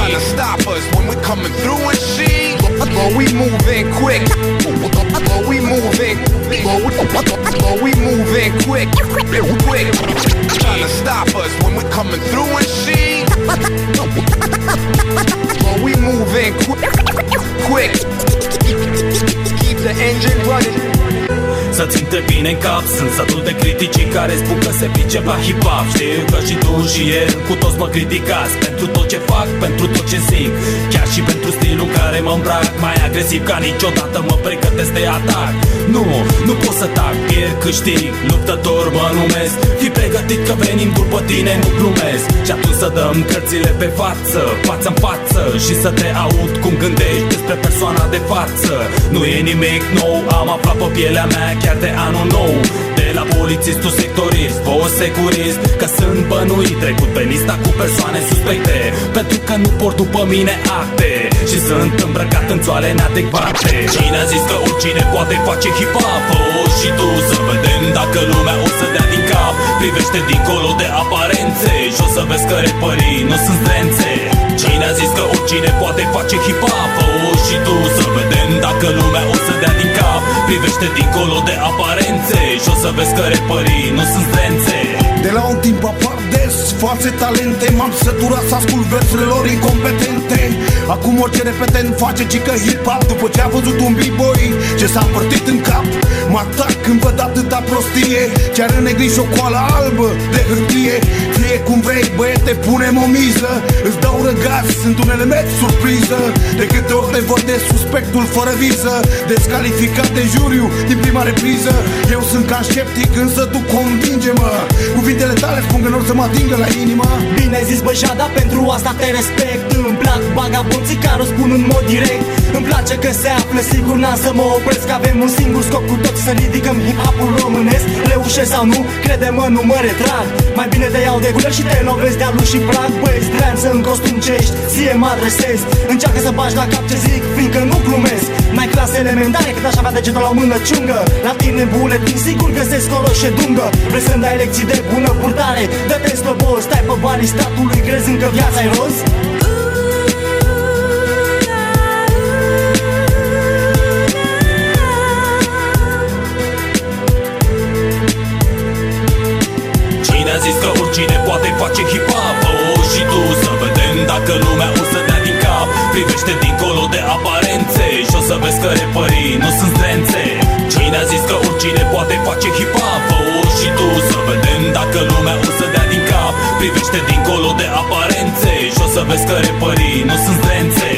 trying to stop us when we coming through and shit. But we moving quick. But we moving. But we moving quick. Quick. Trying to stop us when we coming through and shit. But we moving quick. Keep the engine running. Să-ți intre bine în cap, sunt satul de criticii care spun că se pricep la hip-hop. Știu că și tu și el, cu toți mă criticați pentru tot ce fac, pentru tot ce zic, chiar și pentru stilul care mă îmbrac. Mai agresiv ca niciodată mă pregătesc de atac. Nu pot să tac, pierd câștig, luptător mă numesc. Fii pregătit că venim după tine, nu glumesc. Și atunci să dăm cărțile pe față, față-n față, și să te aud cum gândești despre persoana de față. Nu e nimic nou, am aflat pe pielea mea chiar de anul nou. De la polițistul sectorist, fost securist, că sunt bănuit, trecut pe lista cu persoane suspecte, pentru că nu port după mine acte și sunt îmbrăcat în țoale neadecvate. Cine a zis că oricine poate face hip-hop? Și tu, să vedem dacă lumea o să dea din cap. Privește dincolo de aparențe și o să vezi că repării nu sunt zdrențe. Cine a zis că oricine poate face hip-hop? Și tu, să vedem dacă lumea o să dea din cap. Privește dincolo de aparențe și o să vezi că repării nu sunt zdrențe. De la un timp apar des false talente. M-am săturat să ascult versurile lor incompetente. Acum orice repetent face cică hip-hop. După ce a văzut un b-boy ce s-a împărtit în cap, mă atac când văd atâta prostie. Chiar în negri și o coală albă de hârtie. Fie cum vrei, băiete, punem o miză. Îți dau răgaz, sunt un element surpriză. De câte ori te văd de suspectul fără viză, descalificat de juriu din prima repriză. Eu sunt ca sceptic, însă tu convinge-mă. Cuvintele tale spun că nu or să mă atingă la inimă. Bine ai zis, bă, Jada, pentru asta te respect. Îmi plac vagabonții care o spun în mod direct. Îmi place că se află sigur, n-am să mă opresc. Avem un singur scop cu toți, să ridicăm hip-hop-ul românesc. Reușesc sau nu, crede-mă, nu mă retrag. Mai bine te iau de gură și te lovesc de alu și prag. Băieți dreanță în costum ce ești, ție mă adresez. Încearcă să bagi la cap ce zic, fiindcă nu glumesc. N-ai clase elementare cât aș avea degetul la o mână ciungă. La tine buletin sigur găsesc o roșie dungă. Vrei să-mi dai lecții de bună purtare? Dă-te în slăbos, stai pe banii statului, crezând că viața-i roz? Cine a zis că oricine poate face hip-hop? Și tu, să vedem dacă lumea o să dea din cap. Privește dincolo de aparențe și o să vezi că repării nu sunt zdrențe. Cine a zis că oricine poate face hip-hop? Și tu, să vedem dacă lumea o să dea din cap. Privește dincolo de aparențe și o să vezi că repării nu sunt zdrențe.